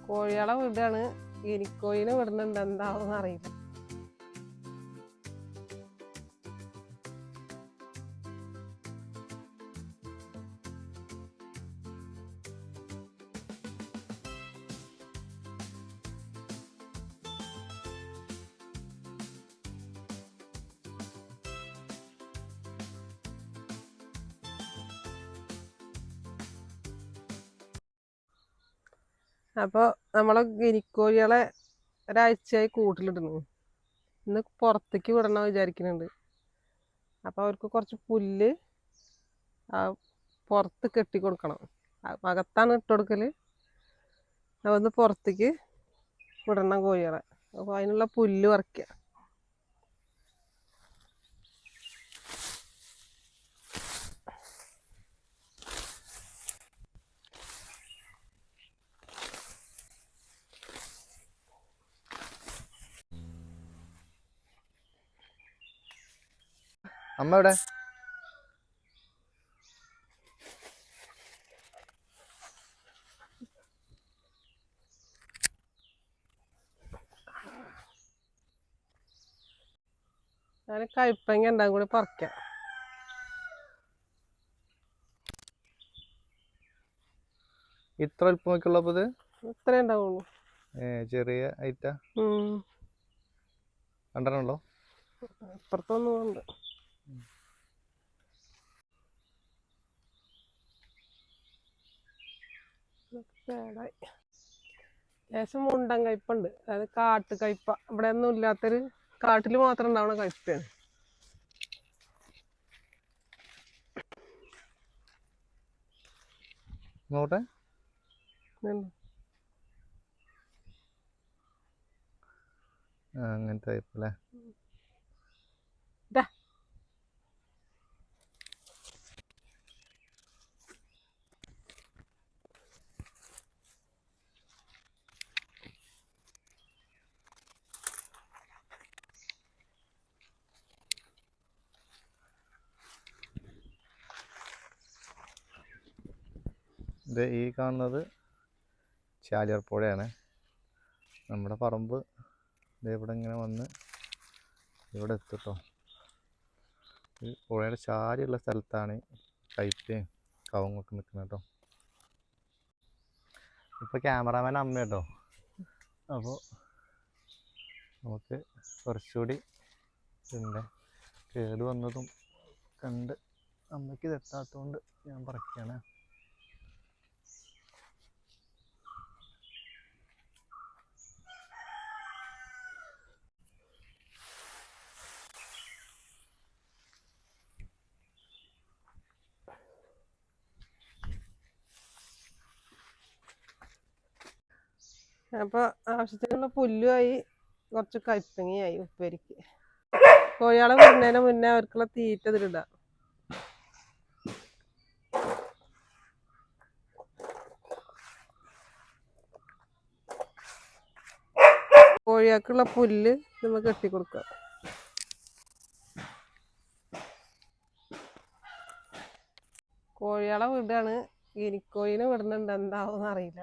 കോഴികളെ വിടാണ്. ഗിനിക്കോയിനെ വിടുന്നുണ്ട്, എന്താണെന്ന് അറിയില്ല. അപ്പോൾ നമ്മളെ ഗിനിക്കോഴികളെ ഒരാഴ്ചയായി കൂട്ടിലിടുന്നു. ഇന്ന് പുറത്തേക്ക് വിടണം വിചാരിക്കുന്നുണ്ട്. അപ്പോൾ അവർക്ക് കുറച്ച് പുല്ല് പുറത്ത് കെട്ടി കൊടുക്കണം. അകത്താണ് ഇട്ട് കൊടുക്കൽ. അപ്പോൾ ഒന്ന് പുറത്തേക്ക് വിടണം കോഴികളെ. അപ്പോൾ അതിനുള്ള പുല്ല് പറിക്കുക. അമ്മ എവിടെ? ഞാൻ കയ്പങ്ങ ഉണ്ടാകും കൂടി പറിക്കാം. ഇത്ര അല്പമൊക്കെയുള്ളപ്പോൾ ഇത് ഇത്രേ ഉണ്ടാവുള്ളൂ. ചെറിയ ഐറ്റാ രണ്ടെണ്ണല്ലോ. ഇപ്പുറത്തൊന്നും ഉണ്ട്. ലേശം മുണ്ടൻ കയ്പുണ്ട്. അതായത് കാട്ടു കയ്പ. ഇവിടെ ഒന്നും ഇല്ലാത്തൊരു കാട്ടിൽ മാത്രം ഉണ്ടാവുന്ന കയ്പയാണ്. നോട്ടെ അങ്ങനത്തെ ടൈപ്പല്ലേ. ഇത് ഈ കാണുന്നത് ചാലിയാർ പുഴയാണ്. നമ്മുടെ പറമ്പ് ഇവിടെ ഇങ്ങനെ വന്ന് ഇവിടെ എത്തുട്ടോ. ഈ പുഴയുടെ ചാരിയുള്ള സ്ഥലത്താണ് കയ്പയും കവുങ്ങൊക്കെ നിൽക്കുന്നത് കേട്ടോ. ഇപ്പോൾ ക്യാമറാമാൻ അമ്മ കേട്ടോ. അപ്പോൾ നമുക്ക് കുറച്ചുകൂടി പിന്നെ കേട് വന്നതും കണ്ട് അമ്മയ്ക്ക് ഇതെത്താത്തതുകൊണ്ട് ഞാൻ പറയ്ക്കുകയാണ്. അപ്പോൾ ആവശ്യത്തിനുള്ള പുല്ലുമായി കുറച്ച് കയ്പങ്ങയായി ഉപ്പേരിക്ക്. കോഴികളെ വിടുന്നതിന് മുന്നേ അവർക്കുള്ള തീറ്റ ഇതിലിടാം. കോഴികൾക്കുള്ള പുല്ല് നമ്മൾ കെട്ടിക്കൊടുക്കുക. കോഴികളെ വിടാണ്. ഗിനിക്കോയിനെ വിടുന്നുണ്ട്, എന്താവുമെന്ന് അറിയില്ല.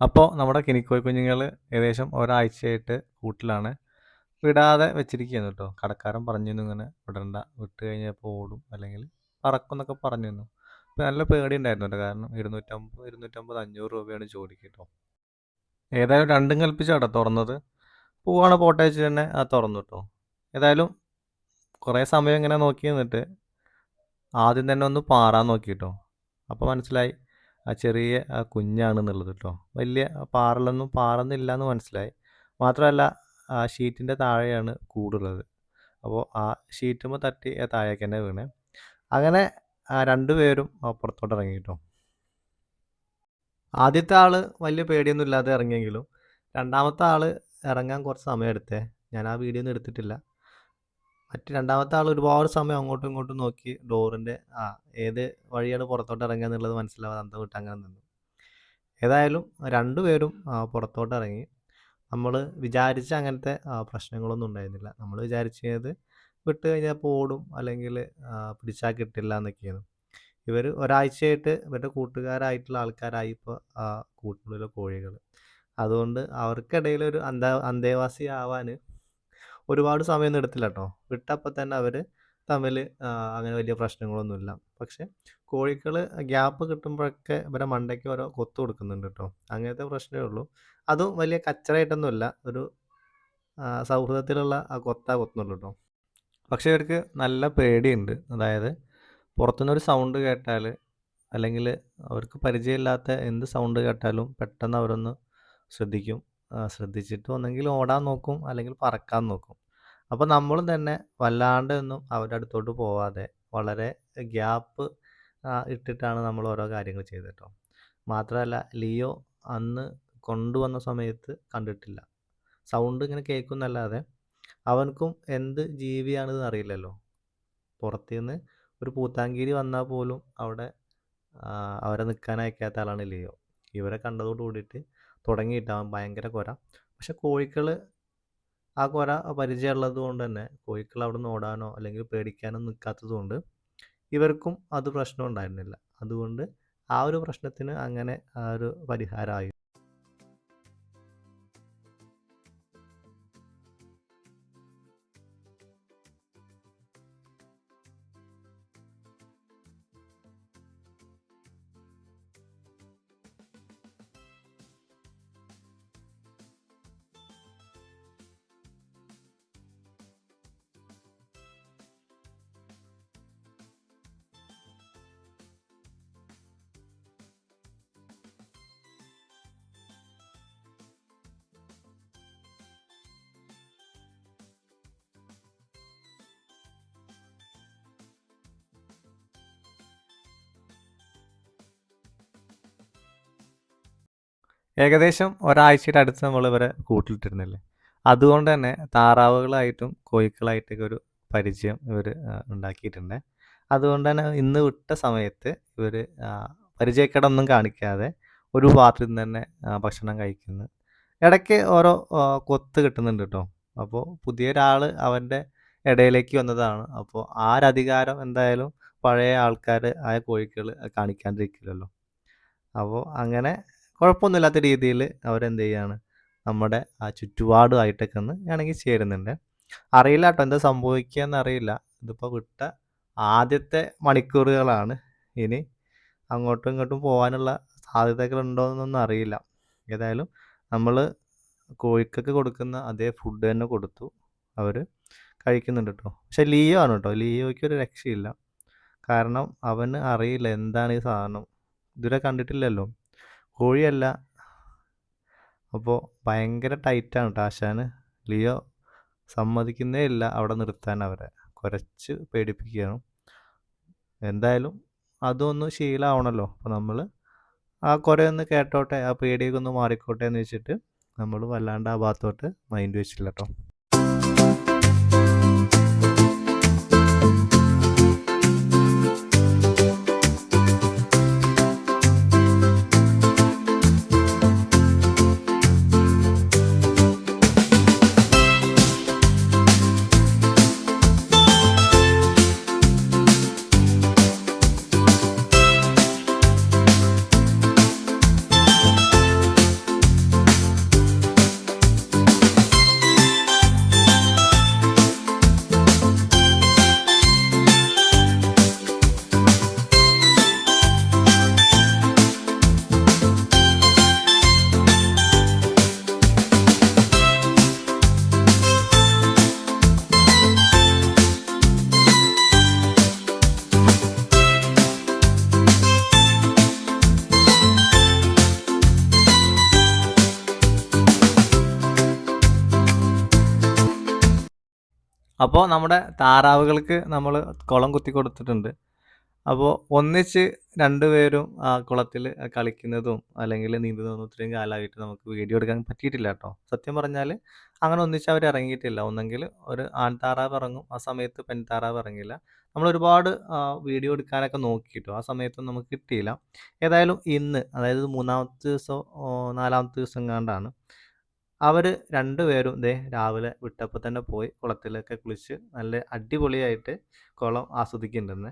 അപ്പോൾ നമ്മുടെ കിനിക്കോയ് കുഞ്ഞുങ്ങൾ ഏകദേശം ഒരാഴ്ചയായിട്ട് കൂട്ടിലാണ്. വിടാതെ വെച്ചിരിക്കുകയാണ് കേട്ടോ. കടക്കാരൻ പറഞ്ഞിരുന്നു ഇങ്ങനെ വിടണ്ട, വിട്ട് കഴിഞ്ഞപ്പോൾ ഓടും അല്ലെങ്കിൽ പറക്കും എന്നൊക്കെ പറഞ്ഞിരുന്നു. അപ്പോൾ നല്ല പേടി ഉണ്ടായിരുന്നു കേട്ടോ. കാരണം 250, 500 രൂപയാണ് ജോലിക്ക് കേട്ടോ. ഏതായാലും രണ്ടും കൽപ്പിച്ചാട്ടോ തുറന്നത്. പോവാണ് പോട്ടെ വെച്ച് തന്നെ തുറന്നു കേട്ടോ. ഏതായാലും കുറേ സമയം ഇങ്ങനെ നോക്കി നിന്നിട്ട് ആദ്യം തന്നെ ഒന്ന് പാറാൻ നോക്കി കേട്ടോ. അപ്പോൾ മനസ്സിലായി ആ ചെറിയ കുഞ്ഞാണെന്നുള്ളത് കേട്ടോ. വലിയ പാറലൊന്നും പാറുന്നില്ല എന്ന് മനസ്സിലായി. മാത്രമല്ല ആ ഷീറ്റിൻ്റെ താഴെയാണ് കൂടുള്ളത്. അപ്പോൾ ആ ഷീറ്റുമ്പോൾ തട്ടി താഴേക്ക് തന്നെ വീണേ. അങ്ങനെ രണ്ടുപേരും പുറത്തോട്ട് ഇറങ്ങി കേട്ടോ. ആദ്യത്തെ ആൾ വലിയ പേടിയൊന്നും ഇല്ലാതെ ഇറങ്ങിയെങ്കിലും രണ്ടാമത്തെ ആൾ ഇറങ്ങാൻ കുറച്ച് സമയം എടുത്തേ. ഞാൻ ആ വീഡിയോ ഒന്നും എടുത്തിട്ടില്ല. രണ്ടാമത്തെ ആൾ ഒരുപാട് സമയം അങ്ങോട്ടും ഇങ്ങോട്ടും നോക്കി ഡോറിൻ്റെ ഏത് വഴിയാണ് പുറത്തോട്ട് ഇറങ്ങുക എന്നുള്ളത് മനസ്സിലാവാതെ അന്തം വിട്ട് അങ്ങനെ നിന്നു. ഏതായാലും രണ്ടുപേരും പുറത്തോട്ട് ഇറങ്ങി. നമ്മൾ വിചാരിച്ച അങ്ങനത്തെ പ്രശ്നങ്ങളൊന്നും ഉണ്ടായിരുന്നില്ല. നമ്മൾ വിചാരിച്ചത് വിട്ട് കഴിഞ്ഞപ്പോൾ ഓടും അല്ലെങ്കിൽ പിടിച്ചാൽ കിട്ടില്ല എന്നൊക്കെയാണ്. ഇവർ ഒരാഴ്ചയായിട്ട് ഇവരുടെ കൂട്ടുകാരായിട്ടുള്ള ആൾക്കാരായി ഇപ്പോൾ കൂട്ടിനുള്ളിലെ കോഴികൾ. അതുകൊണ്ട് അവർക്കിടയിൽ ഒരു അന്തേവാസി ആവാൻ ഒരുപാട് സമയമൊന്നും എടുത്തില്ല കേട്ടോ. വിട്ടപ്പോൾ തന്നെ അവർ തമ്മിൽ അങ്ങനെ വലിയ പ്രശ്നങ്ങളൊന്നുമില്ല. പക്ഷേ കോഴികൾ ഗ്യാപ്പ് കിട്ടുമ്പോഴൊക്കെ ഇവരെ മണ്ടയ്ക്ക് ഓരോ കൊത്ത് കൊടുക്കുന്നുണ്ട് കേട്ടോ. അങ്ങനത്തെ പ്രശ്നമേ ഉള്ളൂ. അതും വലിയ കച്ചറയായിട്ടൊന്നുമില്ല. ഒരു സൗഹൃദത്തിലുള്ള കൊത്തുന്നുള്ളൂ കേട്ടോ. പക്ഷേ ഇവർക്ക് നല്ല പേടിയുണ്ട്. അതായത് പുറത്തുനിന്നൊരു സൗണ്ട് കേട്ടാൽ അല്ലെങ്കിൽ അവർക്ക് പരിചയമില്ലാത്ത എന്ത് സൗണ്ട് കേട്ടാലും പെട്ടെന്ന് അവരൊന്ന് ശ്രദ്ധിക്കും. ശ്രദ്ധിച്ചിട്ട് ഒന്നെങ്കിൽ ഓടാൻ നോക്കും അല്ലെങ്കിൽ പറക്കാൻ നോക്കും. അപ്പോൾ നമ്മളും തന്നെ വല്ലാണ്ട് ഒന്നും അവരുടെ അടുത്തോട്ട് പോവാതെ വളരെ ഗ്യാപ്പ് ഇട്ടിട്ടാണ് നമ്മൾ ഓരോ കാര്യങ്ങൾ ചെയ്തത് കേട്ടോ. മാത്രമല്ല ലിയോ അന്ന് കൊണ്ടുവന്ന സമയത്ത് കണ്ടിട്ടില്ല. സൗണ്ട് ഇങ്ങനെ കേൾക്കുന്നല്ലാതെ അവനക്കും എന്ത് ജീവിയാണെന്ന് അറിയില്ലല്ലോ. പുറത്തുനിന്ന് ഒരു പൂത്താൻകീരി വന്നാൽ പോലും അവിടെ അവരെ നിൽക്കാൻ അയക്കാത്ത ആളാണ് ലിയോ. ഇവരെ കണ്ടതോട് കൂടിയിട്ട് തുടങ്ങിയിട്ടാവും ഭയങ്കര കുര. പക്ഷെ കോഴികൾ ആ കുര പരിചയമുള്ളത് കൊണ്ട് തന്നെ കോഴികൾ അവിടെ നിന്ന് ഓടാനോ അല്ലെങ്കിൽ പേടിക്കാനോ നിൽക്കാത്തത് കൊണ്ട് ഇവർക്കും അത് പ്രശ്നം ഉണ്ടായിരുന്നില്ല. അതുകൊണ്ട് ആ ഒരു പ്രശ്നത്തിന് അങ്ങനെ ആ ഒരു പരിഹാരമായി. ഏകദേശം ഒരാഴ്ചയുടെ അടുത്ത് നമ്മൾ ഇവരെ കൂട്ടിലിട്ടിരുന്നില്ലേ. അതുകൊണ്ട് തന്നെ താറാവുകളായിട്ടും കോഴികളായിട്ടൊക്കെ ഒരു പരിചയം ഇവർ ഉണ്ടാക്കിയിട്ടുണ്ട്. അതുകൊണ്ട് തന്നെ ഇന്ന് വിട്ട സമയത്ത് ഇവർ പരിചയക്കേടൊന്നും കാണിക്കാതെ ഒരു പാത്രത്തിൽ നിന്ന് തന്നെ ഭക്ഷണം കഴിക്കുന്നു. ഇടയ്ക്ക് ഓരോ കൊത്ത് കിട്ടുന്നുണ്ട് കേട്ടോ. അപ്പോൾ പുതിയൊരാൾ അവൻ്റെ ഇടയിലേക്ക് വന്നതാണ്. അപ്പോൾ ആരധികാരം എന്തായാലും പഴയ ആൾക്കാർ ആയ കോഴികൾ കാണിക്കാണ്ടിരിക്കില്ലല്ലോ. അപ്പോൾ അങ്ങനെ കുഴപ്പമൊന്നുമില്ലാത്ത രീതിയിൽ അവരെന്ത് ചെയ്യാണ് നമ്മുടെ ആ ചുറ്റുപാടുമായിട്ടൊക്കെ ഒന്ന് ഇണങ്ങി ചേരുന്നുണ്ട്. അറിയില്ല കേട്ടോ എന്താ സംഭവിക്കുകയെന്ന് അറിയില്ല. ഇതിപ്പോൾ വിട്ട ആദ്യത്തെ മണിക്കൂറുകളാണ്. ഇനി അങ്ങോട്ടും ഇങ്ങോട്ടും പോകാനുള്ള സാധ്യതകളുണ്ടോയെന്നൊന്നും അറിയില്ല. ഏതായാലും നമ്മൾ കോഴിക്കൊക്കെ കൊടുക്കുന്ന അതേ ഫുഡ് തന്നെ കൊടുത്തു. അവർ കഴിക്കുന്നുണ്ട് കേട്ടോ. പക്ഷെ ലിയോ ആണ് കേട്ടോ. ലിയോയ്ക്ക് ഒരു രക്ഷയില്ല. കാരണം അവന് അറിയില്ല എന്താണ് ഈ സാധനം. ഇതുവരെ കണ്ടിട്ടില്ലല്ലോ. കോഴിയല്ല. അപ്പോൾ ഭയങ്കര ടൈറ്റാണ് കേട്ടോ ആശാന്. ലിയോ സമ്മതിക്കുന്നേ ഇല്ല അവിടെ നിർത്താൻ. അവരെ കുരച്ച് പേടിപ്പിക്കുകയാണ്. എന്തായാലും അതൊന്ന് ശീലമാവണമല്ലോ. അപ്പോൾ നമ്മൾ ആ കുരയൊന്ന് കേട്ടോട്ടെ, ആ പേടിയൊക്കെ ഒന്ന് മാറിക്കോട്ടെ എന്ന് വെച്ചിട്ട് നമ്മൾ വല്ലാണ്ട് ആ ഭാഗത്തോട്ട് മൈൻഡ് വെച്ചില്ല കേട്ടോ. അപ്പോൾ നമ്മുടെ താറാവുകൾക്ക് നമ്മൾ കുളം കുത്തി കൊടുത്തിട്ടുണ്ട്. അപ്പോൾ ഒന്നിച്ച് രണ്ടുപേരും ആ കുളത്തിൽ കളിക്കുന്നതും അല്ലെങ്കിൽ നീന്തുന്നതൊന്നും ഇത്രയും കാലമായിട്ട് നമുക്ക് വീഡിയോ എടുക്കാൻ പറ്റിയിട്ടില്ല കേട്ടോ. സത്യം പറഞ്ഞാൽ അങ്ങനെ ഒന്നിച്ച് അവർ ഇറങ്ങിയിട്ടില്ല. ഒന്നെങ്കിൽ ഒരു ആൺതാറാവ് ഇറങ്ങും, ആ സമയത്ത് പെൺതാറാവ് ഇറങ്ങില്ല. നമ്മൾ ഒരുപാട് വീഡിയോ എടുക്കാനൊക്കെ നോക്കി ട്ടോ. ആ സമയത്തൊന്നും നമുക്ക് കിട്ടിയില്ല. ഏതായാലും ഇന്ന്, അതായത് 3-ാമത്തെ ദിവസം 4-ാമത്തെ ദിവസം എങ്ങാണ്ടാണ് അവർ രണ്ടുപേരും ദേ രാവിലെ വിട്ടപ്പോൾ തന്നെ പോയി കുളത്തിലൊക്കെ കുളിച്ച് നല്ല അടിപൊളിയായിട്ട് കുളം ആസ്വദിക്കുന്നുണ്ടെന്ന്.